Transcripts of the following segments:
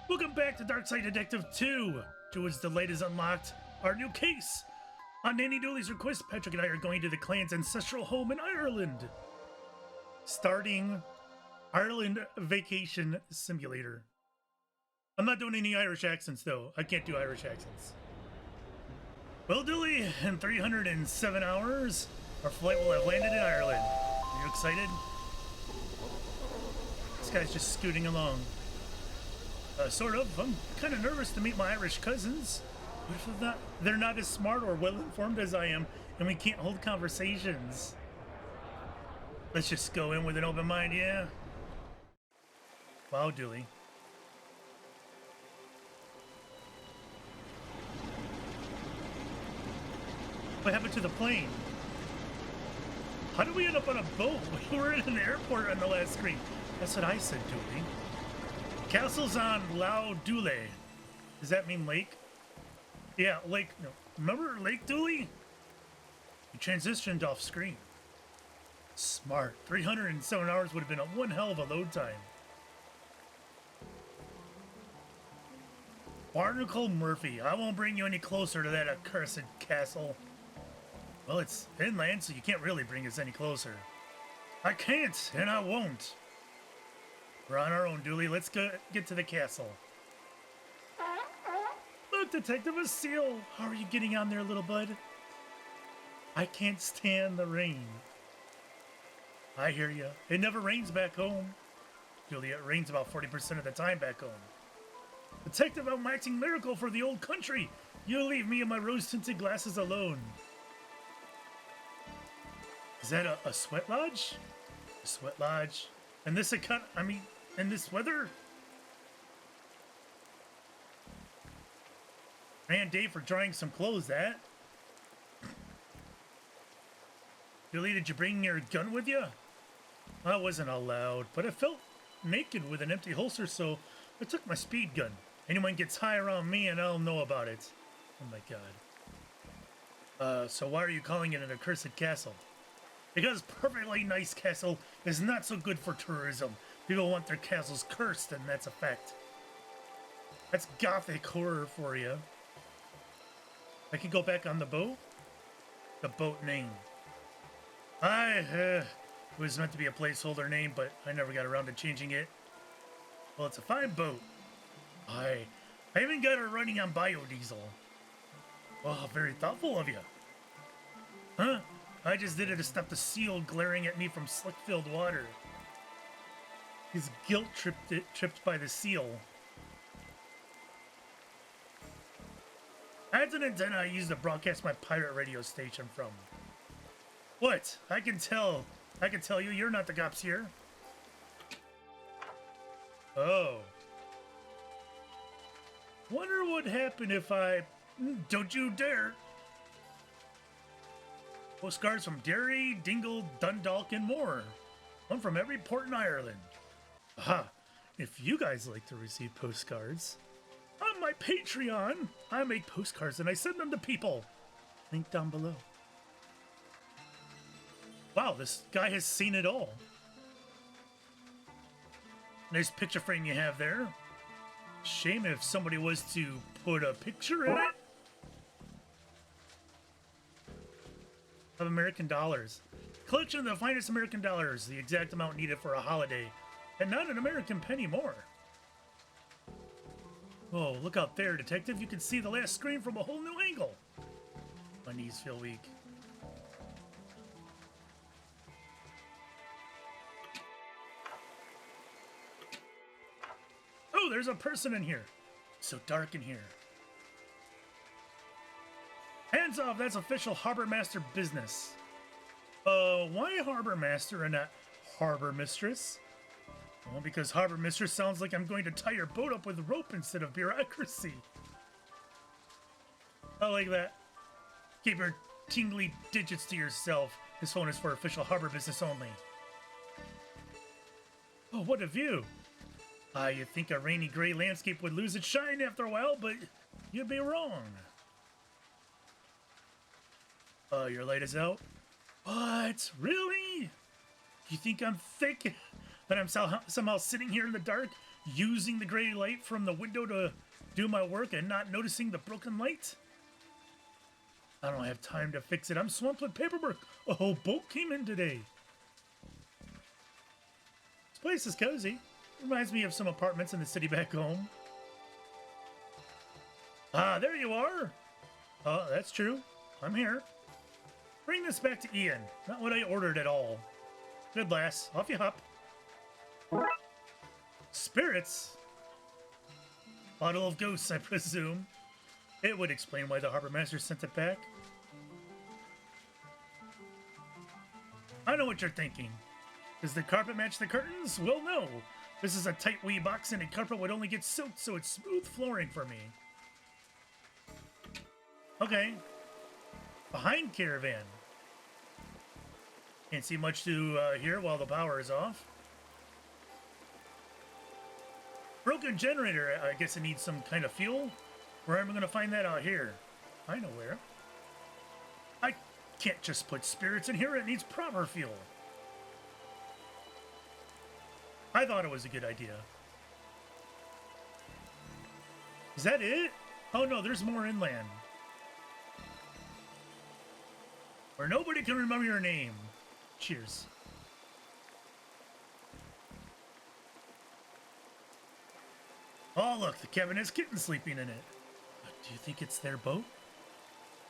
Welcome back to Darkside Detective 2. Druid's Delight is unlocked. Our new case. On Nanny Dooley's request, Patrick and I are going to the clan's ancestral home in Ireland. Starting Ireland Vacation Simulator. I'm not doing any Irish accents though. I can't do Irish accents. Well, Dooley, in 307 hours, our flight will have landed in Ireland. Are you excited? This guy's just scooting along. Sort of. I'm kind of nervous to meet my Irish cousins. What if they're not as smart or well-informed as I am, and we can't hold conversations? Let's just go in with an open mind, yeah? Wow, Dooley. What happened to the plane? How did we end up on a boat? We were in an airport on the last screen. That's what I said, Dooley. Castle's on Lough Dooley. Does that mean lake? Yeah, lake. No. Remember Lake Dooley? You transitioned off screen. Smart. 307 hours would have been one hell of a load time. Barnacle Murphy. I won't bring you any closer to that accursed castle. Well, it's inland, so you can't really bring us any closer. I can't, and I won't. We're on our own, Dooley. Let's get to the castle. Look, Detective, a seal. How are you getting on there, little bud? I can't stand the rain. I hear you. It never rains back home. Dooley, it rains about 40% of the time back home. Detective, I'm acting miracle for the old country. You leave me and my rose-tinted glasses alone. Is that a sweat lodge? A sweat lodge? And this in this weather? Man, Dave, for drying some clothes, that. Dooley, did you bring your gun with you? I wasn't allowed, but I felt naked with an empty holster, so I took my speed gun. Anyone gets high around me and I'll know about it. Oh my god. So why are you calling it an accursed castle? Because perfectly nice castle is not so good for tourism. People want their castles cursed, and that's a fact. That's gothic horror for you. I can go back on the boat? The boat name. It was meant to be a placeholder name, but I never got around to changing it. Well, it's a fine boat. I even got her running on biodiesel. Well, very thoughtful of you. Huh? I just did it to stop the seal glaring at me from slick-filled water. His guilt tripped by the seal. That's an antenna I used to broadcast my pirate radio station from. What? I can tell you you're not the cops here. Oh. Wonder what happened if I... Don't you dare! Postcards from Derry, Dingle, Dundalk, and more. One from every port in Ireland. Aha! If you guys like to receive postcards, on my Patreon, I make postcards and I send them to people. Link down below. Wow, this guy has seen it all. Nice picture frame you have there. Shame if somebody was to put a picture in it. Of American dollars. Collection of the finest American dollars, the exact amount needed for a holiday, and not an American penny more. Oh, look out there, Detective. You can see the last screen from a whole new angle. My knees feel weak. Oh, there's a person in here. It's so dark in here. Hands off, that's official Harbor Master business. Why Harbor Master and not Harbor Mistress? Well, because Harbor Mistress sounds like I'm going to tie your boat up with rope instead of bureaucracy. I like that. Keep your tingly digits to yourself. This phone is for official harbor business only. Oh, what a view. You'd think a rainy gray landscape would lose its shine after a while, but you'd be wrong. Your light is out? What? Really? You think I'm fake? That I'm somehow sitting here in the dark? using the gray light from the window to do my work and not noticing the broken light? I don't have time to fix it. I'm swamped with paperwork. A whole boat came in today. This place is cozy. Reminds me of some apartments in the city back home. Ah, there you are. That's true. I'm here. Bring this back to Ian. Not what I ordered at all. Good lass. Off you hop. Spirits? Bottle of ghosts, I presume. It would explain why the harbor master sent it back. I know what you're thinking. Does the carpet match the curtains? Well, no. This is a tight wee box and a carpet would only get soaked, so it's smooth flooring for me. Okay. Behind caravan. Can't see much to here while the power is off. Broken generator. I guess it needs some kind of fuel. Where am I going to find that out here? I know where. I can't just put spirits in here. It needs proper fuel. I thought it was a good idea. Is that it? Oh no, there's more inland. Where nobody can remember your name. Cheers. Oh look, the cabin has kittens sleeping in it. Do you think it's their boat?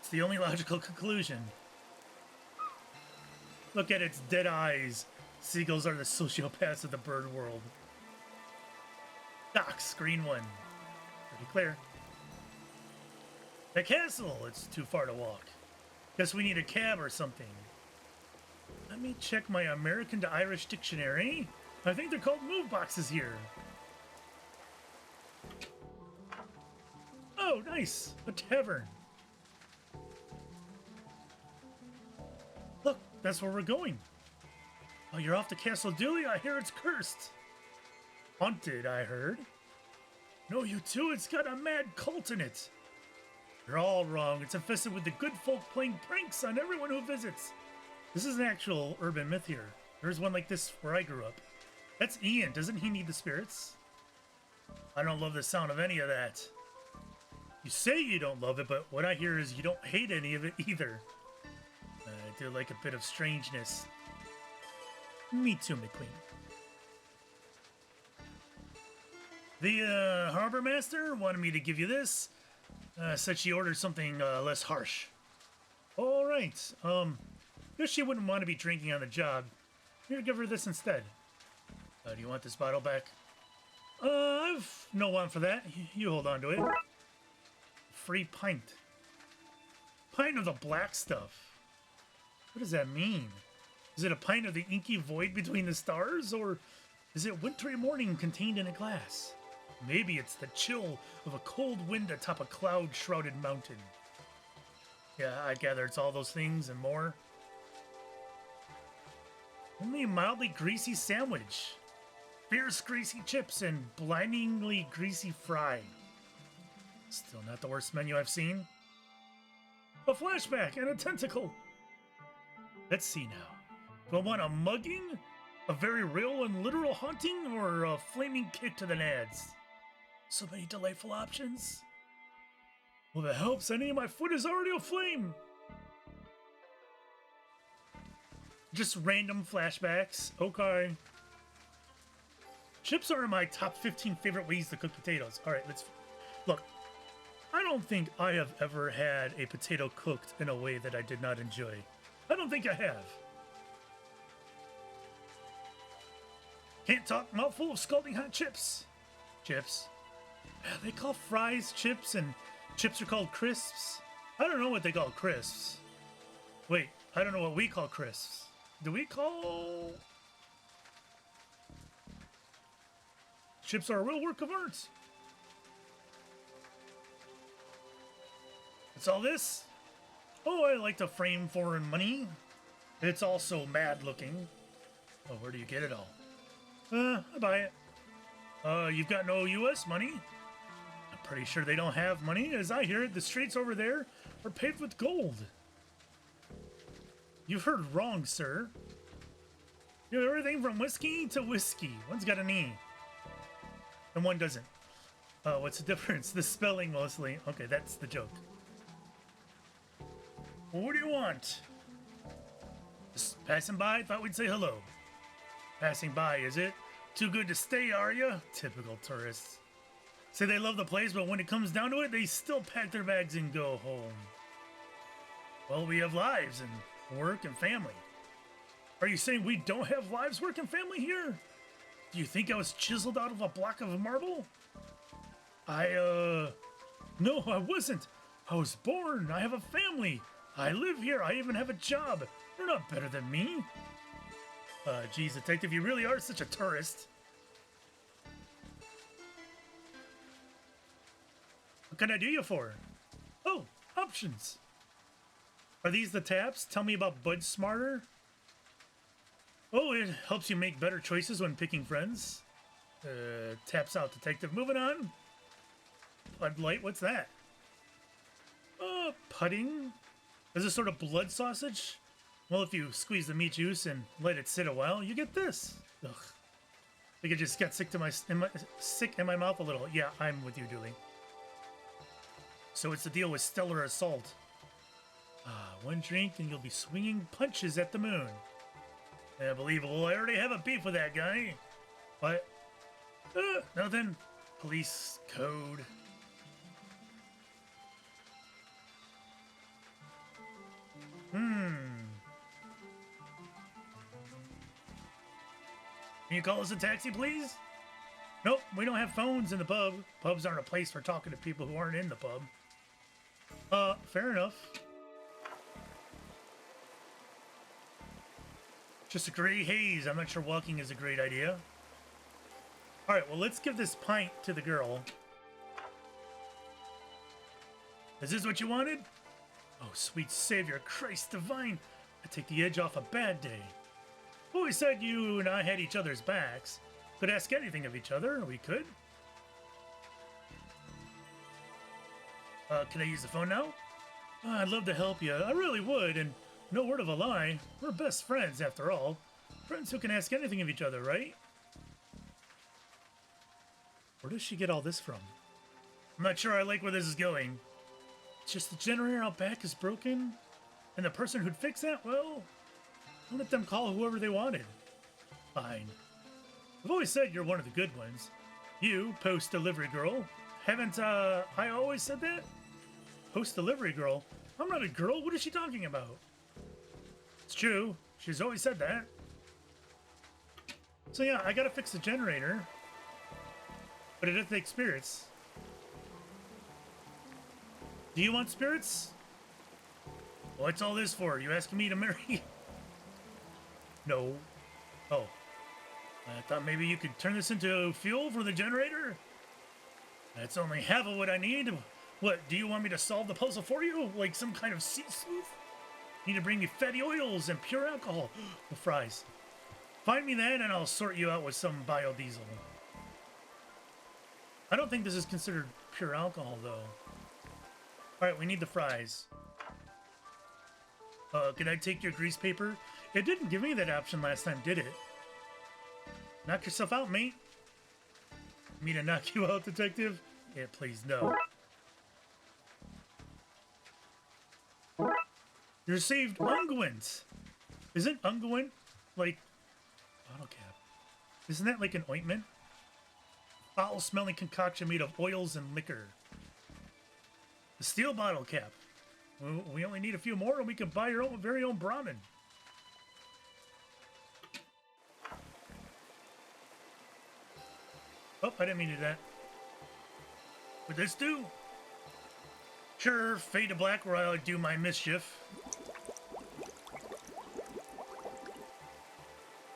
It's the only logical conclusion. Look at its dead eyes. Seagulls are the sociopaths of the bird world. Docks, green one. Pretty clear. The castle! It's too far to walk. Guess we need a cab or something. Let me check my American to Irish dictionary. I think they're called move boxes here. Oh, nice. A tavern. Look, that's where we're going. Oh, you're off to Castle Dooley? I hear it's cursed. Haunted, I heard. No, you too. It's got a mad cult in it. You're all wrong. It's infested with the good folk playing pranks on everyone who visits. This is an actual urban myth here. There's one like this where I grew up. That's Ian. Doesn't he need the spirits? I don't love the sound of any of that. You say you don't love it, but what I hear is you don't hate any of it either. I do like a bit of strangeness. Me too, McQueen. The harbor master wanted me to give you this. Said she ordered something less harsh. All right. Guess she wouldn't want to be drinking on the job. Here, give her this instead. Do you want this bottle back? I've no want for that. You hold on to it. Free pint. Pint of the black stuff. What does that mean? Is it a pint of the inky void between the stars? Or is it wintry morning contained in a glass? Maybe it's the chill of a cold wind atop a cloud-shrouded mountain. Yeah, I gather it's all those things and more. Only a mildly greasy sandwich. Fierce greasy chips and blindingly greasy fry. Still not the worst menu I've seen. A flashback and a tentacle. Let's see now. Do I want a mugging? A very real and literal haunting? Or a flaming kick to the nads? So many delightful options. Well, that helps. Any of my foot is already aflame. Just random flashbacks. Okay. Chips are my top 15 favorite ways to cook potatoes. All right, let's... Look, I don't think I have ever had a potato cooked in a way that I did not enjoy. I don't think I have. Can't talk, mouthful of scalding hot chips. Chips. They call fries chips and chips are called crisps. I don't know what they call crisps. Wait, I don't know what we call crisps. Do we call... Chips are a real work of art. It's all this? Oh, I like to frame foreign money. It's also mad looking. Oh, where do you get it all? I buy it. You've got no US money? I'm pretty sure they don't have money. As I hear it, the streets over there are paved with gold. You've heard wrong, sir. You have everything from whiskey to whiskey. One's got an E. and one doesn't. What's the difference? The spelling mostly. Okay, that's the joke. What do you want? Just passing by, thought we'd say hello. Passing by, is it? Too good to stay, are you? Typical tourists. Say they love the place, but when it comes down to it, they still pack their bags and go home. Well, we have lives and work and family. Are you saying we don't have lives, work, and family here? Do you think I was chiseled out of a block of marble? No, I wasn't. I was born. I have a family. I live here. I even have a job. You're not better than me. Geez, detective, you really are such a tourist. What can I do you for? Oh, options. Are these the taps? Tell me about Bud Smarter. Oh, it helps you make better choices when picking friends. Taps out, detective. Moving on. Bud Light, what's that? Pudding? Is this sort of blood sausage? Well, if you squeeze the meat juice and let it sit a while, you get this. Ugh. I think it just got sick in my mouth a little. Yeah, I'm with you, Dooley. So it's the deal with Stellar Assault. One drink and you'll be swinging punches at the moon. Unbelievable. I already have a beef with that guy. What? Nothing. Police code. Can you call us a taxi, please? Nope, we don't have phones in the pub. Pubs aren't a place for talking to people who aren't in the pub. Fair enough. Just a gray haze. I'm not sure walking is a great idea. Alright, well, let's give this pint to the girl. Is this what you wanted? Oh, sweet savior, Christ divine. I take the edge off a bad day. Always said you and I had each other's backs. Could ask anything of each other. We could. Can I use the phone now? I'd love to help you. I really would, and no word of a lie. We're best friends, after all. Friends who can ask anything of each other, right? Where does she get all this from? I'm not sure I like where this is going. It's just the generator out back is broken, and the person who'd fix that, well, I'll let them call whoever they wanted. Fine. I've always said you're one of the good ones. You, post-delivery girl. Haven't, I always said that? Post-delivery girl? I'm not a girl. What is she talking about? It's true. She's always said that. So yeah, I gotta fix the generator. But it does take spirits. Do you want spirits? What's all this for? You asking me to marry? No. Oh. I thought maybe you could turn this into fuel for the generator? That's only half of what I need. What, do you want me to solve the puzzle for you? Like some kind of sea sleuth? You need to bring me fatty oils and pure alcohol. The fries. Find me that and I'll sort you out with some biodiesel. I don't think this is considered pure alcohol, though. Alright, we need the fries. Can I take your grease paper? It didn't give me that option last time, did it? Knock yourself out, mate. Me to knock you out, detective? Yeah, please, no. You received unguent. Isn't unguent like bottle cap? Isn't that like an ointment? Foul-smelling concoction made of oils and liquor. The steel bottle cap. We only need a few more and we can buy your own very own Brahmin. Oh, I didn't mean to do that. Would this do? Sure, fade to black where I'll do my mischief.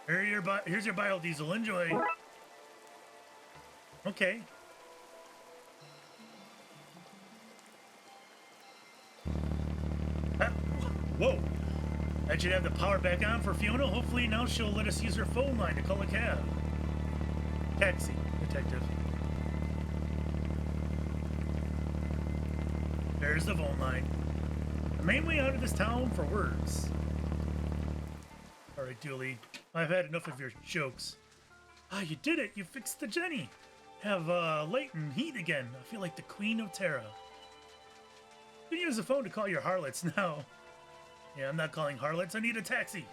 Here's your biodiesel. Enjoy. Okay. Whoa. That should have the power back on for Fiona. Hopefully now she'll let us use her phone line to call a cab. Taxi, detective. There's the phone line. The main way out of this town for words. Alright, Dooley. I've had enough of your jokes. Ah, you did it! You fixed the Jenny! have light and heat again. I feel like the Queen of Terra. You can use the phone to call your harlots now. Yeah, I'm not calling harlots. I need a taxi.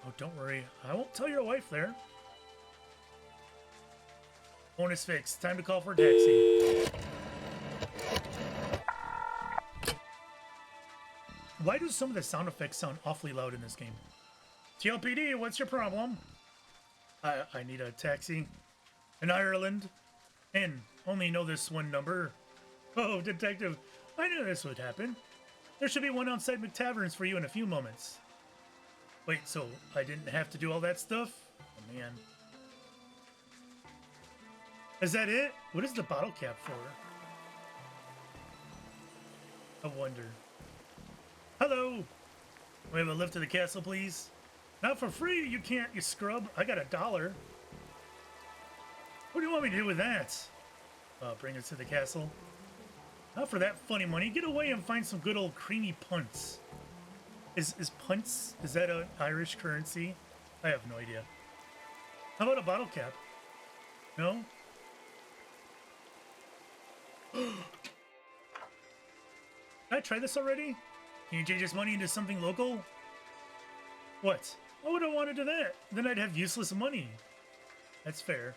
Oh, don't worry. I won't tell your wife there. Phone is fixed. Time to call for a taxi. Why do some of the sound effects sound awfully loud in this game? TLPD, what's your problem? I need a taxi. In Ireland. And only know this one number. Oh, detective, I knew this would happen. There should be one outside McTavern's for you in a few moments. Wait, so I didn't have to do all that stuff? Oh, man. Is that it? What is the bottle cap for? I wonder. Hello! We have a lift to the castle, please? Not for free, you can't, you scrub. I got $1. What do you want me to do with that? Bring us to the castle. Not for that funny money. Get away and find some good old creamy punts. Is punts, is that an Irish currency? I have no idea. How about a bottle cap? No? Did I try this already? Can you change this money into something local? What? Why would I want to do that? Then I'd have useless money. That's fair.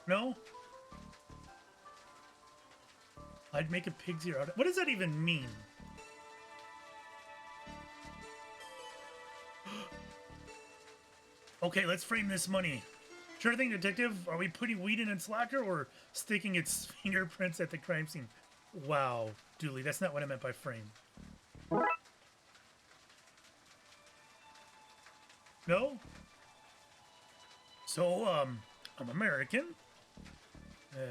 No? I'd make a pig's ear out of... What does that even mean? Okay, let's frame this money. Sure thing, detective. Are we putting weed in its locker or sticking its fingerprints at the crime scene? Wow, Dooley, that's not what I meant by frame. No? So, I'm American.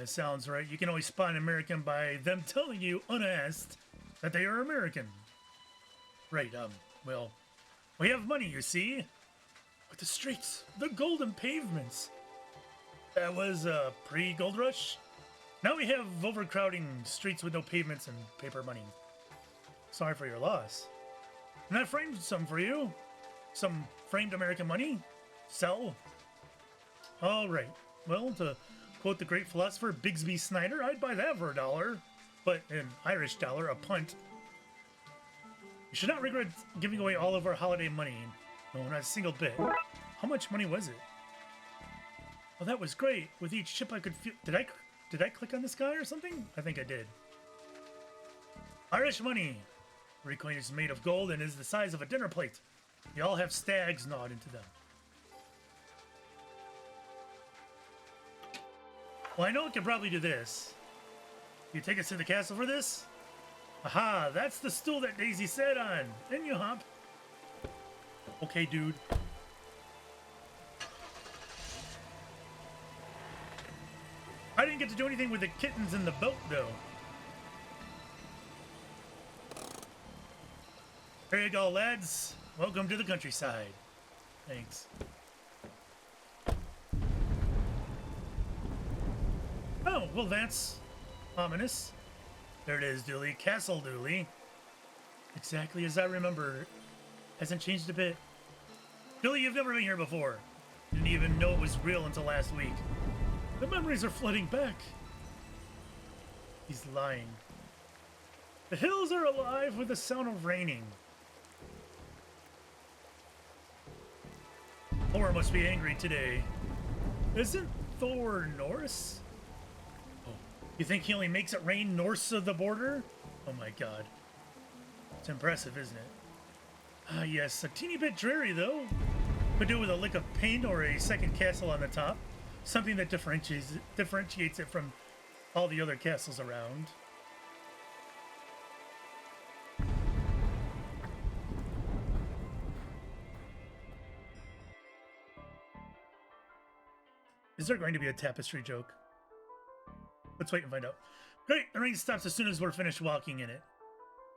Sounds right. You can always spot an American by them telling you, unasked, that they are American. Right, well, we have money, you see. But the streets, the golden pavements. That was, pre-gold rush. Now we have overcrowding streets with no pavements and paper money. Sorry for your loss. And I framed some for you. Some framed American money. Sell. All right. Well, to quote the great philosopher Bigsby Snyder, I'd buy that for $1. But in Irish dollar, a punt. You should not regret giving away all of our holiday money. No, not a single bit. How much money was it? Oh, that was great. With each chip I could feel... Did I click on this guy or something? I think I did. Irish money. Recoin is made of gold and is the size of a dinner plate. They all have stags gnawed into them. Well, I know it can probably do this. You take us to the castle for this? Aha, that's the stool that Daisy sat on. In you hop. Okay, dude. I didn't get to do anything with the kittens in the boat, though. Here you go, lads. Welcome to the countryside. Thanks. Oh, well, that's ominous. There it is, Dooley. Castle Dooley. Exactly as I remember. Hasn't changed a bit. Dooley, you've never been here before. Didn't even know it was real until last week. The memories are flooding back. He's lying. The hills are alive with the sound of raining. Thor must be angry today. Isn't Thor Norse? Oh, you think he only makes it rain north of the border? Oh my god. It's impressive, isn't it? Ah, yes, a teeny bit dreary though. Could do with a lick of paint or a second castle on the top. Something that differentiates it from all the other castles around. Is there going to be a tapestry joke? Let's wait and find out. Great, the rain stops as soon as we're finished walking in it.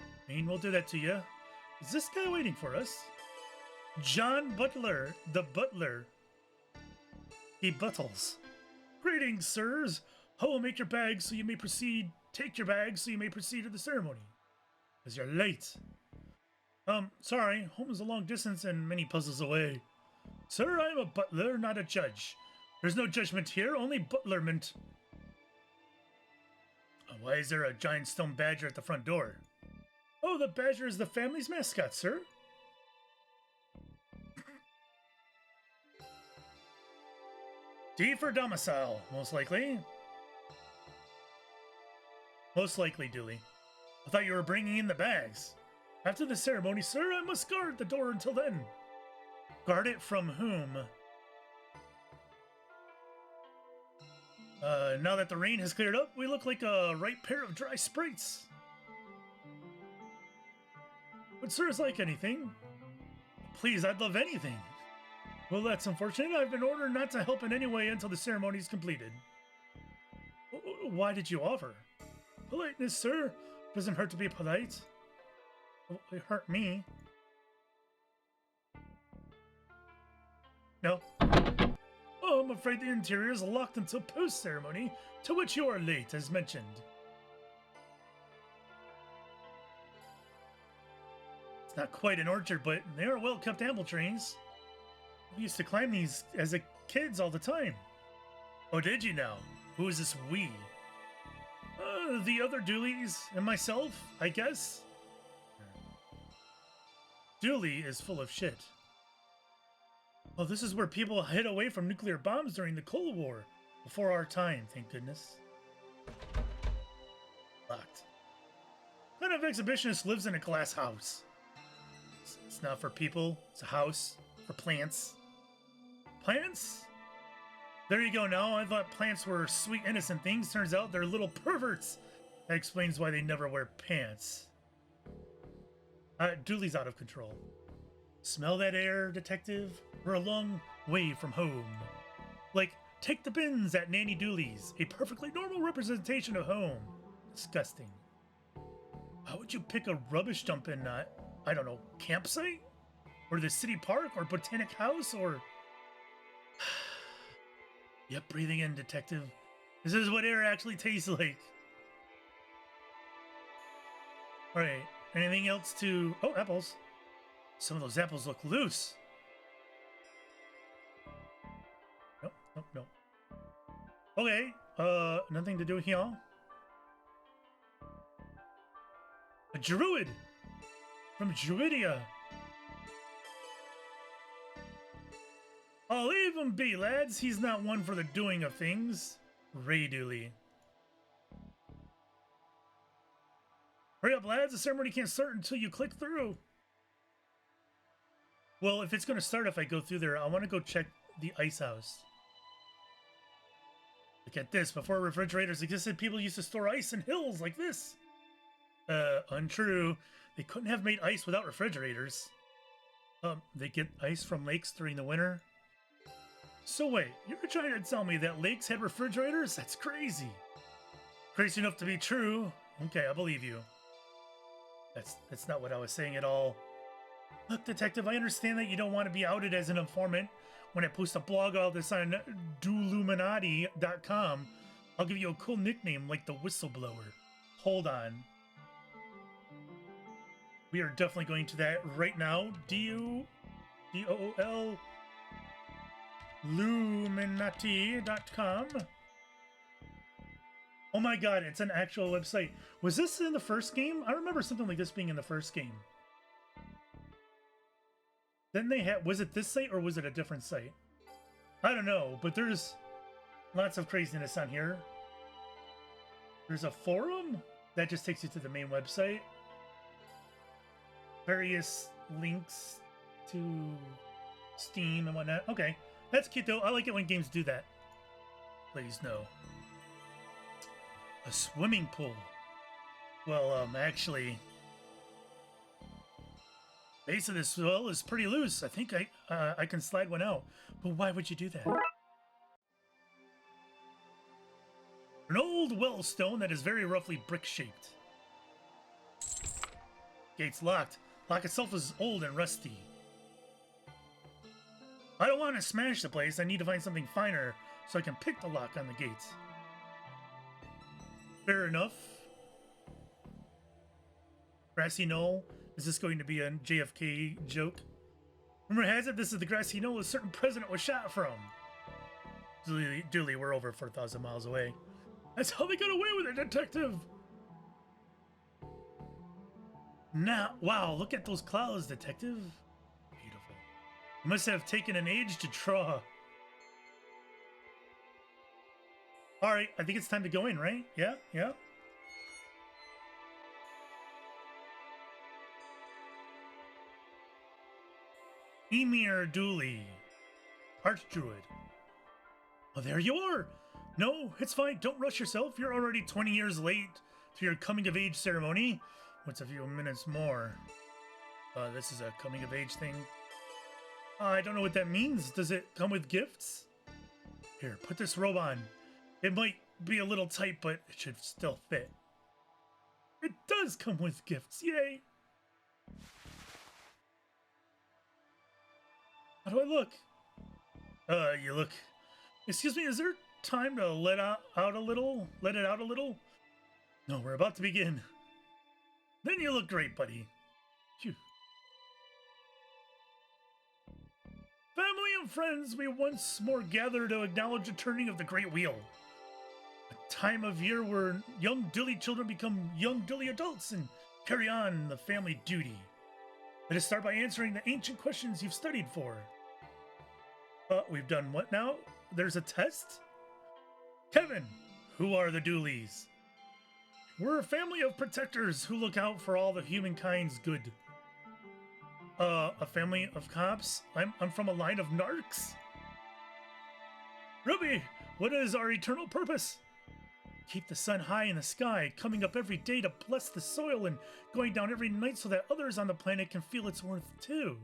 I mean, we'll do that to you. Is this guy waiting for us? John Butler, the butler. He buttles. Greetings, sirs. Ho, make your bags so you may proceed. Take your bags so you may proceed to the ceremony. As you're late. Sorry, home is a long distance and many puzzles away. Sir, I am a butler, not a judge. There's no judgment here, only butlerment. Why is there a giant stone badger at the front door? Oh, the badger is the family's mascot, sir. D for domicile, most likely. Most likely, Dooley. I thought you were bringing in the bags. After the ceremony, sir, I must guard the door until then. Guard it from whom? Now that the rain has cleared up, we look like a right pair of dry sprites. But sir is like anything. Please, I'd love anything. Well, that's unfortunate. I've been ordered not to help in any way until the ceremony is completed. Why did you offer? Politeness, sir. Doesn't hurt to be polite. It hurt me. No. Oh, I'm afraid the interior is locked until post-ceremony, to which you are late, as mentioned. It's not quite an orchard, but they are well-kept amble trees. We used to climb these as a kids all the time. Oh, did you now? Who is this we? The other Dooleys and myself, I guess. Dooley is full of shit. Oh, this is where people hid away from nuclear bombs during the Cold War. Before our time, thank goodness. Locked. What kind of exhibitionist lives in a glass house? It's not for people. It's a house for plants. Plants? There you go now. I thought plants were sweet, innocent things. Turns out they're little perverts. That explains why they never wear pants. Dooley's out of control. Smell that air, detective? We're a long way from home. Like, take the bins at Nanny Dooley's. A perfectly normal representation of home. Disgusting. How would you pick a rubbish dump in, I don't know, campsite? Or the city park? Or botanic house? Or... Yep, breathing in, detective. This is what air actually tastes like. Alright, anything else to... Oh, apples. Some of those apples look loose. Nope, nope, nope. Okay, nothing to do here. A Druid! From Druidia! I'll leave him be, lads. He's not one for the doing of things. Ray Dooley. Hurry up, lads. The ceremony can't start until you click through. Well, if it's going to start if I go through there, I want to go check the ice house. Look at this. Before refrigerators existed, people used to store ice in hills like this. Untrue. They couldn't have made ice without refrigerators. They get ice from lakes during the winter. So wait, you're trying to tell me that lakes had refrigerators? That's crazy. Crazy enough to be true. Okay, I believe you. That's not what I was saying at all. Look, detective, I understand that you don't want to be outed as an informant. When I post a blog all this on Dooluminati.com, I'll give you a cool nickname like the Whistleblower. Hold on. We are definitely going to that right now. D-O-O-L Luminati.com. Oh my god, it's an actual website. Was this in the first game? I remember something like this being in the first game. Then they had, was it this site or was it a different site? I don't know, but there's lots of craziness on here. There's a forum that just takes you to the main website. Various links to Steam and whatnot. Okay, that's cute though. I like it when games do that. Please no. A swimming pool. Well, actually, base of this well is pretty loose. I think I can slide one out. But why would you do that? An old well stone that is very roughly brick-shaped. Gate's locked. Lock itself is old and rusty. I don't want to smash the place. I need to find something finer so I can pick the lock on the gates. Fair enough. Grassy knoll. Is this going to be a JFK joke? Rumor has it this is the grassy knoll a certain president was shot from. Dooley, we're over 4,000 miles away. That's how they got away with it, detective! Now, wow, look at those clouds, detective. Beautiful. You must have taken an age to draw. Alright, I think it's time to go in, right? Yeah, yeah. Emir Dooley, Archdruid. Oh, there you are! No, it's fine. Don't rush yourself. You're already 20 years late to your coming-of-age ceremony. What's a few minutes more? This is a coming-of-age thing. I don't know what that means. Does it come with gifts? Here, put this robe on. It might be a little tight, but it should still fit. It does come with gifts. Yay! How do I look? You look... Excuse me, is there time to let it out a little? No, we're about to begin. Then you look great, buddy. Phew. Family and friends, we once more gather to acknowledge the turning of the Great Wheel. A time of year where young Dooley children become young Dooley adults and carry on the family duty. Let us start by answering the ancient questions you've studied for. We've done what now? There's a test? Kevin, who are the Dooleys? We're a family of protectors who look out for all the humankind's good. A family of cops? I'm from a line of narcs? Ruby, what is our eternal purpose? Keep the sun high in the sky, coming up every day to bless the soil and going down every night so that others on the planet can feel its worth too.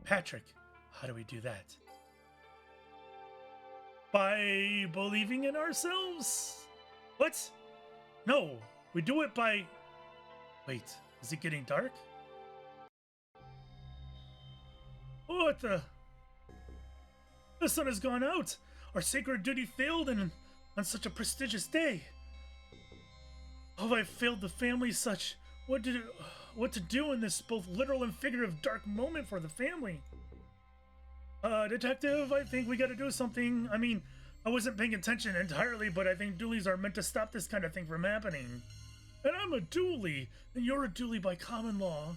Patrick, how do we do that? By believing in ourselves? What? No, we do it by... Wait, is it getting dark? What the... The sun has gone out! Our sacred duty failed on such a prestigious day. Oh, I failed the family such... What to do in this both literal and figurative dark moment for the family? Detective, I think we gotta do something. I mean, I wasn't paying attention entirely, but I think Dooleys are meant to stop this kind of thing from happening. And I'm a Dooley, and you're a Dooley by common law.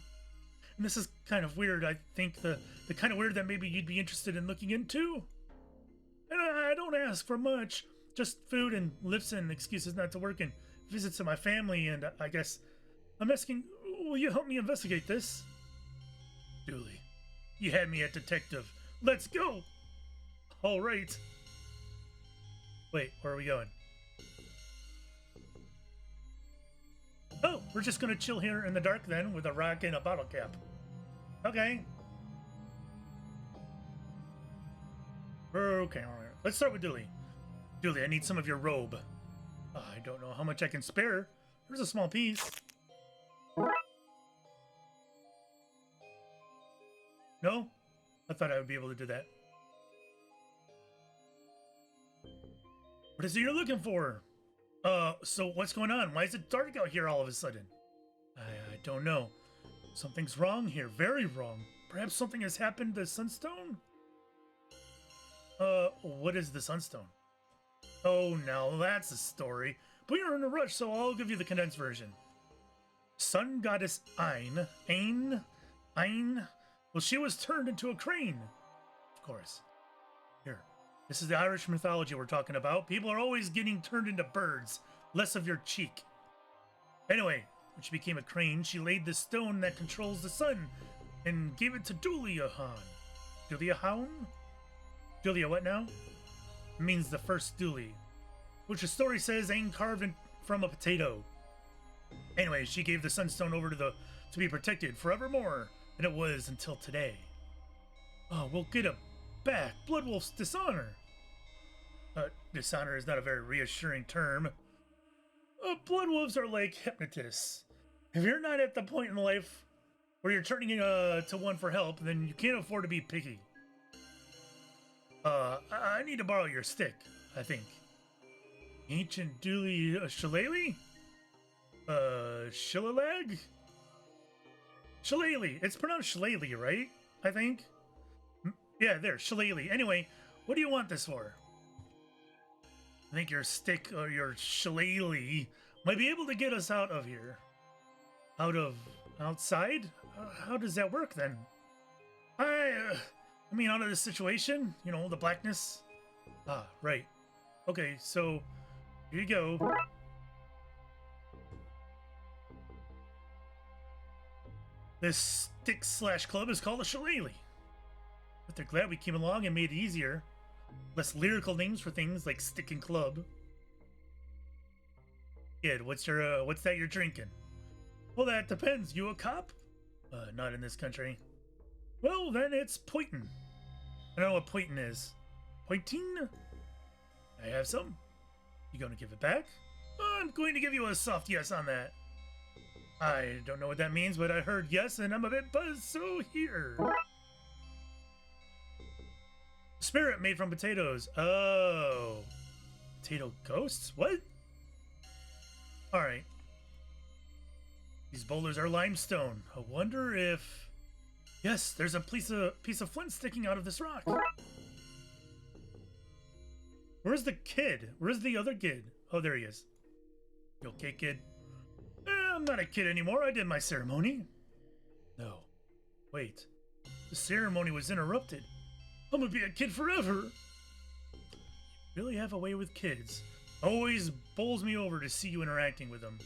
And this is kind of weird. I think the kind of weird that maybe you'd be interested in looking into. And I don't ask for much, just food and lifts and excuses not to work and visits to my family, and I guess I'm asking, will you help me investigate this? Dooley, you had me at detective. Let's go! All right. Wait, where are we going? Oh, we're just gonna chill here in the dark then with a rock and a bottle cap. Okay. Okay, all right. Let's start with Dooley. Dooley, I need some of your robe. I don't know how much I can spare. There's a small piece. No? I thought I would be able to do that. What is it you're looking for? So what's going on? Why is it dark out here all of a sudden? I don't know. Something's wrong here. Very wrong. Perhaps something has happened to Sunstone? What is the Sunstone? Oh, now that's a story. But you're in a rush, so I'll give you the condensed version. Sun goddess Ain, well, she was turned into a crane. Of course. Here. This is the Irish mythology we're talking about. People are always getting turned into birds. Less of your cheek. Anyway, when she became a crane, she laid the stone that controls the sun and gave it to Dooley-a-Han. Dooley-a-Han? Dooley what now? It means the first Dooley, which the story says ain't carved from a potato. Anyway, she gave the sunstone over to be protected forevermore, and it was until today. Oh, we'll get it back. Bloodwolf's dishonor. Dishonor is not a very reassuring term. Bloodwolves are like hypnotists. If you're not at the point in life where you're turning to one for help, then you can't afford to be picky. I need to borrow your stick, I think. Ancient Dooley Shillelagh? Shillalag? Shillelagh. It's pronounced Shillelagh, right? I think. Yeah, there, shillelagh. Anyway, what do you want this for? I think your stick or your shillelagh might be able to get us out of here. Outside? How does that work then? I mean, out of this situation, you know, the blackness. Ah, right. Okay, so here you go. This stick/club is called a shillelagh. But they're glad we came along and made it easier. Less lyrical names for things like stick and club. Kid, what's that you're drinking? Well, that depends. You a cop? Not in this country. Well, then it's pointin'. I don't know what pointin' is. Pointing? I have some. You gonna give it back? I'm going to give you a soft yes on that. I don't know what that means, but I heard yes and I'm a bit buzzed, so here. Spirit made from potatoes. Oh. Potato ghosts? What? Alright. These boulders are limestone. I wonder if... Yes, there's a piece of flint sticking out of this rock. Where's the kid? Where's the other kid? Oh, there he is. You okay, kid? I'm not a kid anymore. I did my ceremony. No. Wait. The ceremony was interrupted. I'm gonna be a kid forever. You really have a way with kids. Always bowls me over to see you interacting with them.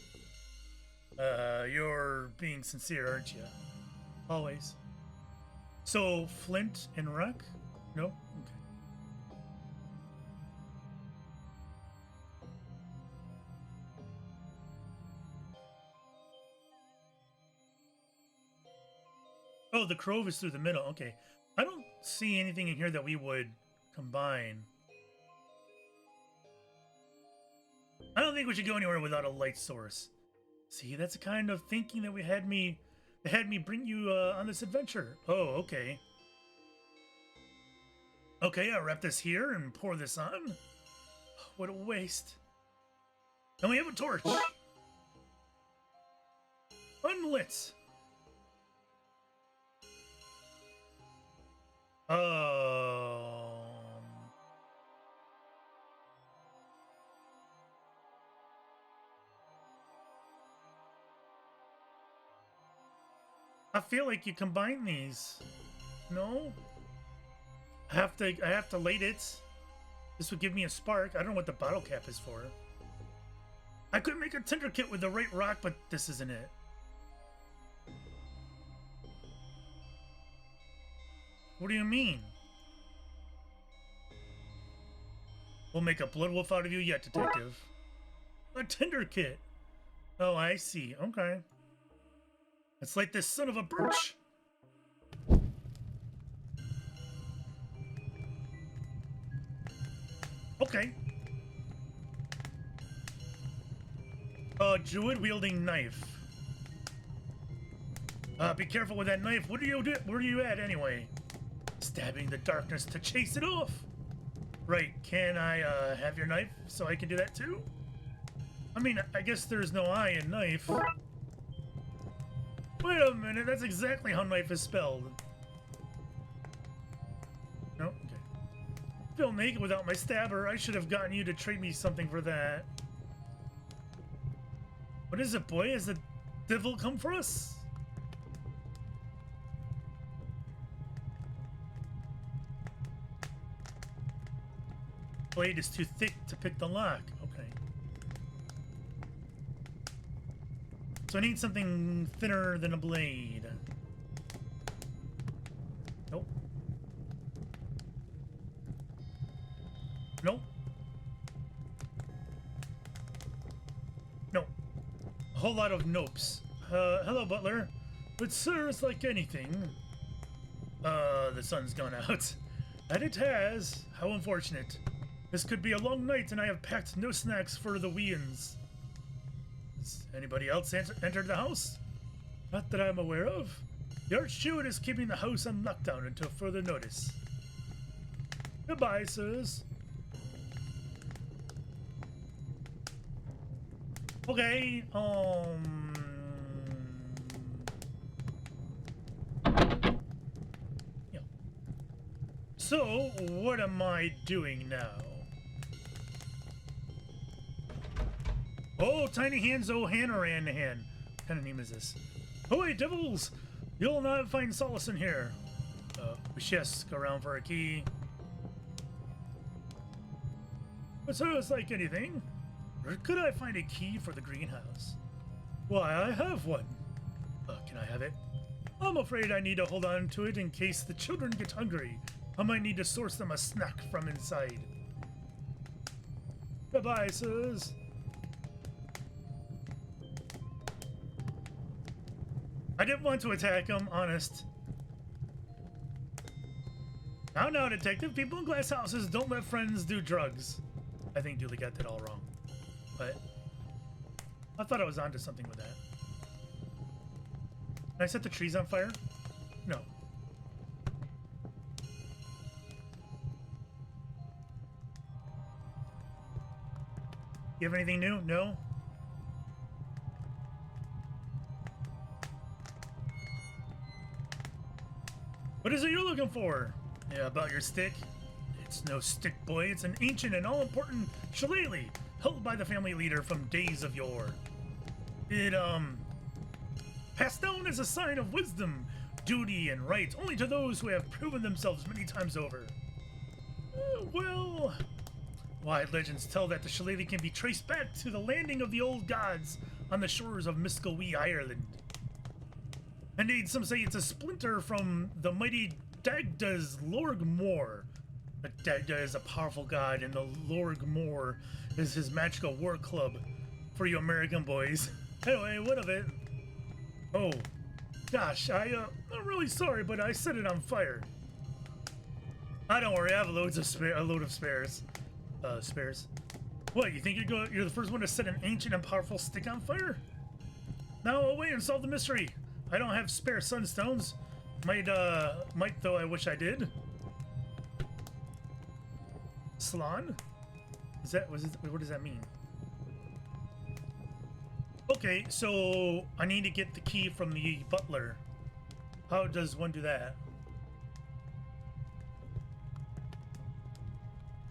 You're being sincere, aren't you? Always. So, flint and rock? No? Okay. Oh, the Crove is through the middle. Okay. I don't see anything in here that we would combine. I don't think we should go anywhere without a light source. See, that's the kind of thinking that had me bring you on this adventure. Oh, okay. Okay, I'll wrap this here and pour this on. What a waste. And we have a torch. Unlit. I feel like you combine these. No? I have to light it. This would give me a spark. I don't know what the bottle cap is for. I could make a tinder kit with the right rock, but this isn't it. What do you mean? We'll make a blood wolf out of you yet, detective. A tinder kit. Oh, I see. Okay. It's like this son of a birch. Okay. Druid wielding knife. Be careful with that knife. What do you do? Where are you at anyway? Stabbing the darkness to chase it off. Right, can I have your knife so I can do that too? I mean, I guess there's no I in knife. Wait a minute, that's exactly how knife is spelled. No, okay. Feel naked without my stabber. I should have gotten you to trade me something for that. What is it, boy? Has the devil come for us? Blade is too thick to pick the lock. Okay. So I need something thinner than a blade. Nope. Nope. Nope. A whole lot of nopes. Hello, butler. But sir, it's like anything. The sun's gone out. And it has. How unfortunate. This could be a long night, and I have packed no snacks for the weans. Has anybody else entered the house? Not that I'm aware of. The Archdruid is keeping the house on lockdown until further notice. Goodbye, sirs. Okay, So, what am I doing now? Oh, Tiny Hands O'Hanrahan. What kind of name is this? Oh, hey, devils! You'll not find solace in here. We should ask around for a key. But so it's like anything. Or could I find a key for the greenhouse? Why, I have one. Can I have it? I'm afraid I need to hold on to it in case the children get hungry. I might need to source them a snack from inside. Goodbye, sirs. I didn't want to attack him, honest. Now, detective, people in glass houses don't let friends do drugs. I think Dooley got that all wrong. But I thought I was onto something with that. Can I set the trees on fire? No. You have anything new? No? What is it you're looking for? Yeah, about your stick? It's no stick, boy. It's an ancient and all-important shillelagh held by the family leader from days of yore. It, passed down as a sign of wisdom, duty, and right only to those who have proven themselves many times over. Well, wide legends tell that the shillelagh can be traced back to the landing of the old gods on the shores of mystical wee Ireland. Indeed, some say it's a splinter from the mighty Dagda's Lorg Mor. But Dagda is a powerful god, and the Lorg Mor is his magical war club for you American boys. Anyway, what of it? Oh, gosh, I'm really sorry, but I set it on fire. Don't worry, I have a load of spares. Spares. What, you think you're the first one to set an ancient and powerful stick on fire? Now away and solve the mystery. I don't have spare sunstones. Might though I wish I did. Salon? What does that mean? Okay, so I need to get the key from the butler. How does one do that?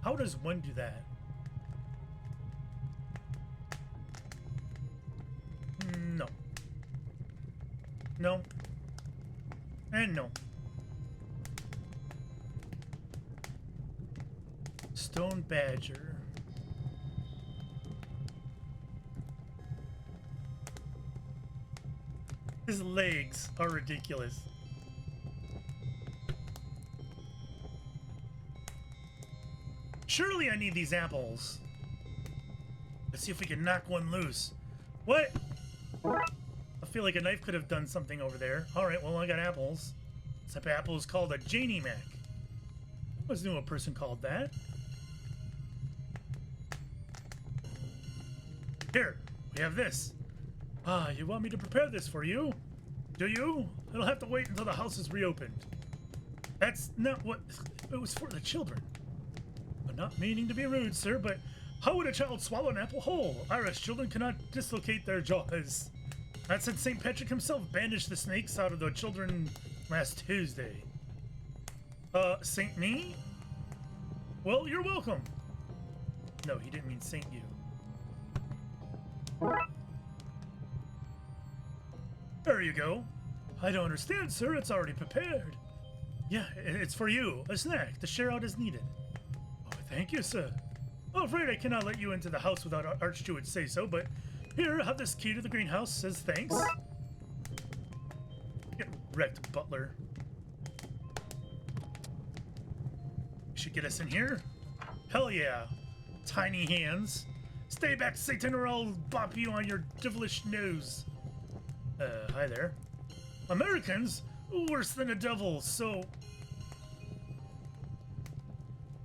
How does one do that? No. No. And no. Stone Badger. His legs are ridiculous. Surely I need these apples. Let's see if we can knock one loose. What? I feel like a knife could have done something over there. Alright, well, I got apples. This type of apple is called a Janie Mac. I always knew a person called that. Here, we have this. You want me to prepare this for you? Do you? It'll have to wait until the house is reopened. That's not what... It was for the children. I'm not meaning to be rude, sir, but how would a child swallow an apple whole? Irish children cannot dislocate their jaws. That said, St. Patrick himself banished the snakes out of the children last Tuesday. Saint me? Well, you're welcome. No, he didn't mean Saint you. There you go. I don't understand, sir. It's already prepared. Yeah, it's for you. A snack to share out as needed. Oh, thank you, sir. I'm afraid I cannot let you into the house without Archdruid say so, but here, have this key to the greenhouse. Says thanks. Get wrecked, butler. You should get us in here. Hell yeah. Tiny hands. Stay back, Satan, or I'll bop you on your devilish nose. Hi there. Americans? Worse than a devil, so...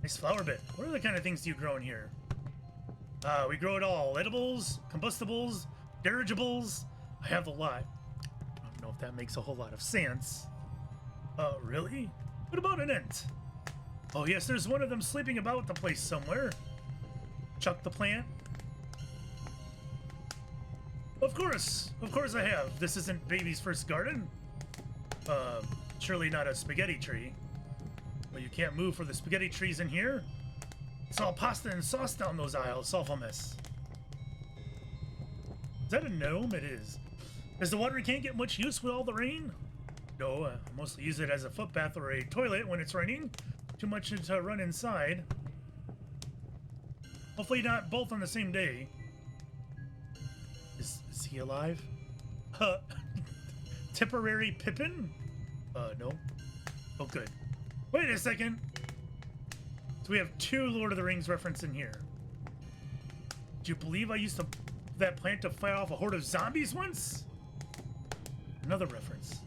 Nice flower bed. What other kind of things do you grow in here? We grow it all. Edibles, combustibles, dirigibles. I have a lot. I don't know if that makes a whole lot of sense. Really? What about an ant? Oh yes, there's one of them sleeping about the place somewhere. Chuck the plant. Of course I have. This isn't baby's first garden. Surely not a spaghetti tree. Well, you can't move for the spaghetti trees in here. It's all pasta and sauce down those aisles. Awful mess. Is that a gnome? It is. Does the watering can get much use with all the rain? No, I mostly use it as a footbath or a toilet when it's raining. Too much to run inside. Hopefully not both on the same day. Is he alive? Tipperary Pippin? No. Oh, good. Wait a second. So we have 2 Lord of the Rings references in here. Do you believe I used that plant to fight off a horde of zombies once? Another reference.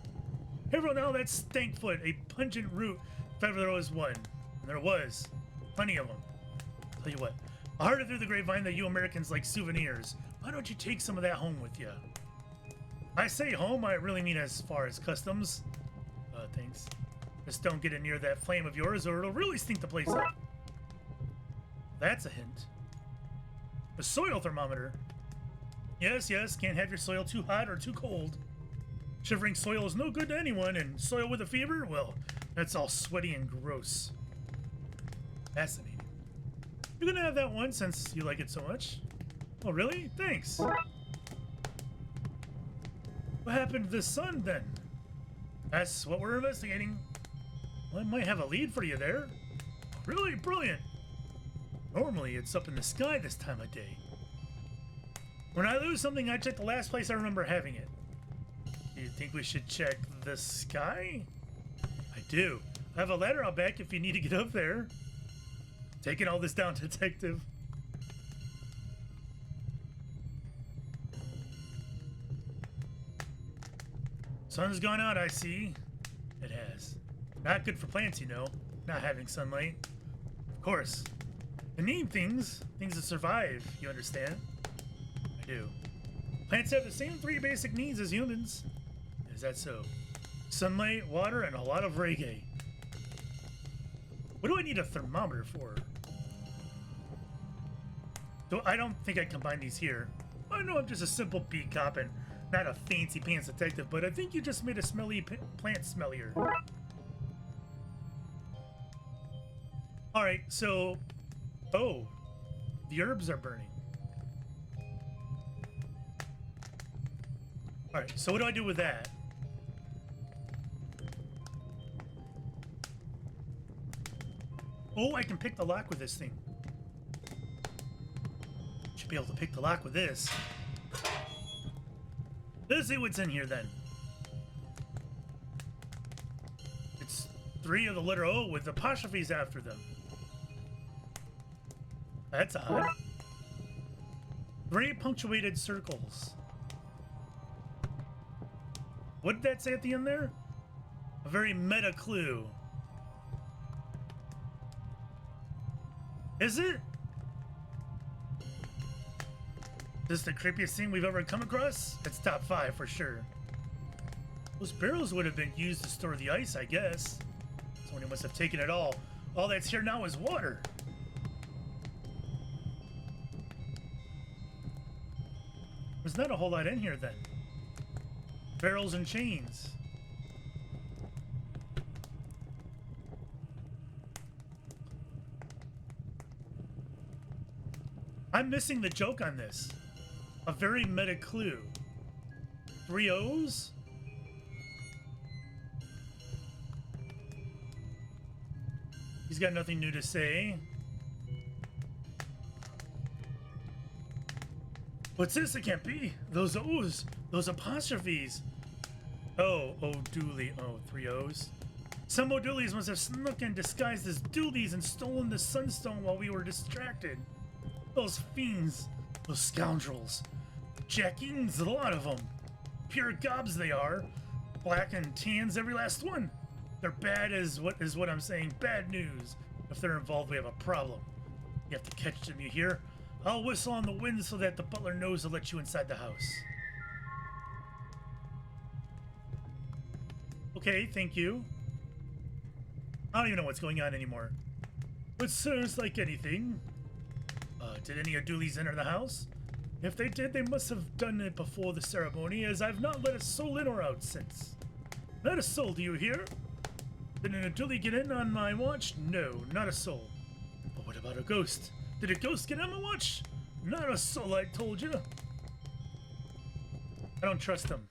Hey, everyone, now that's Stankfoot, a pungent root, if ever there was one. And there was. Plenty of them. Tell you what, I heard it through the grapevine that you Americans like souvenirs. Why don't you take some of that home with you? I say home, I really mean as far as customs. Thanks. Just don't get it near that flame of yours or it'll really stink the place up. That's a hint. A soil thermometer. Yes, can't have your soil too hot or too cold. Shivering soil is no good to anyone, and soil with a fever, well, that's all sweaty and gross. Fascinating. You're gonna have that one since you like it so much. Oh, really? Thanks. What happened to the sun, then? That's what we're investigating. Well, I might have a lead for you there. Really brilliant. Normally, it's up in the sky this time of day. When I lose something, I check the last place I remember having it. Do you think we should check the sky? I do. I have a ladder out back if you need to get up there. Taking all this down, detective. Sun's gone out, I see. It has. Not good for plants, you know, not having sunlight. Of course. They need things that survive, you understand? I do. Plants have the same 3 basic needs as humans. Is that so? Sunlight, water, and a lot of reggae. What do I need a thermometer for? Though I don't think I combine these here. I know I'm just a simple bee cop and not a fancy pants detective, but I think you just made a smelly plant smellier. Alright, so... Oh, the herbs are burning. Alright, so what do I do with that? Oh, I can pick the lock with this thing. Should be able to pick the lock with this. Let's see what's in here then. It's 3 of the letter O with apostrophes after them. That's odd. 3 punctuated circles. What did that say at the end there? A very meta clue. Is it? This is the creepiest thing we've ever come across? It's top 5 for sure. Those barrels would have been used to store the ice, I guess. Somebody must have taken it all. All that's here now is water. There's not a whole lot in here then. Barrels and chains. I'm missing the joke on this. A very meta clue. 3 O's? He's got nothing new to say. What's this? It can't be. Those O's. Those apostrophes. Oh, Dooley. Oh, 3 O's. Some O'Dooleys must have snuck in disguised as Dooleys and stolen the sunstone while we were distracted. Those fiends. Those scoundrels. Jackings, a lot of them. Pure gobs they are. Black and tans, every last one. They're bad is what I'm saying. Bad news. If they're involved, we have a problem. You have to catch them, you hear? I'll whistle on the wind so that the butler knows to let you inside the house. Okay, thank you. I don't even know what's going on anymore. But sounds like anything. Did any of Dooley's enter the house? If they did, they must have done it before the ceremony, as I've not let a soul in or out since. Not a soul, do you hear? Did a Dooley get in on my watch? No, not a soul. But what about a ghost? Did a ghost get on my watch? Not a soul, I told you. I don't trust him.